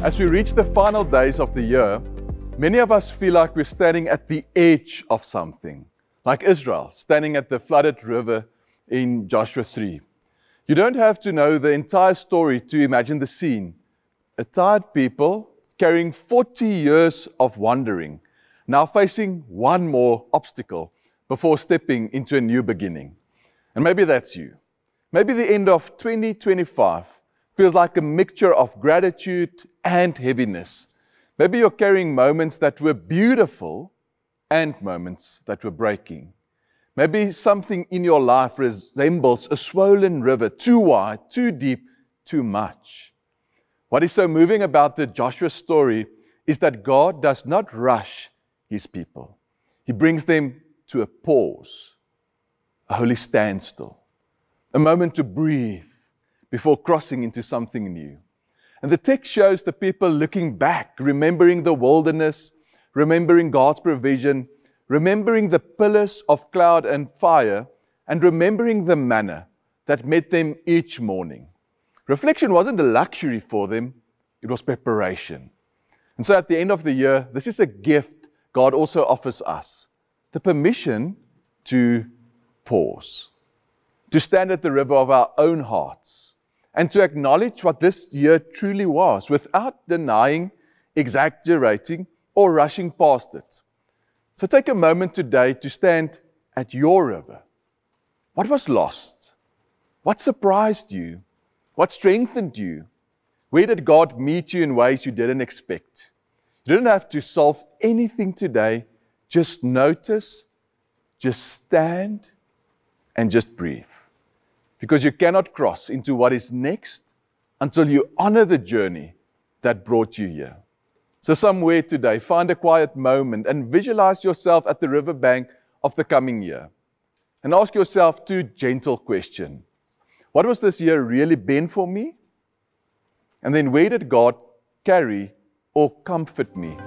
As we reach the final days of the year, many of us feel like we're standing at the edge of something, like Israel standing at the flooded river in Joshua 3. You don't have to know the entire story to imagine the scene. A tired people carrying 40 years of wandering, now facing one more obstacle before stepping into a new beginning. And maybe that's you. Maybe the end of 2025 feels like a mixture of gratitude and heaviness. Maybe you're carrying moments that were beautiful and moments that were breaking. Maybe something in your life resembles a swollen river, too wide, too deep, too much. What is so moving about the Joshua story is that God does not rush His people. He brings them to a pause, a holy standstill, a moment to breathe before crossing into something new. And the text shows the people looking back, remembering the wilderness, remembering God's provision, remembering the pillars of cloud and fire, and remembering the manna that met them each morning. Reflection wasn't a luxury for them, it was preparation. And so at the end of the year, this is a gift God also offers us, the permission to pause, to stand at the river of our own hearts, and to acknowledge what this year truly was without denying, exaggerating, or rushing past it. So take a moment today to stand at your river. What was lost? What surprised you? What strengthened you? Where did God meet you in ways you didn't expect? You didn't have to solve anything today. Just notice, just stand, and just breathe. Because you cannot cross into what is next until you honor the journey that brought you here. So somewhere today, find a quiet moment and visualize yourself at the riverbank of the coming year. And ask yourself two gentle questions. What was this year really been for me? And then where did God carry or comfort me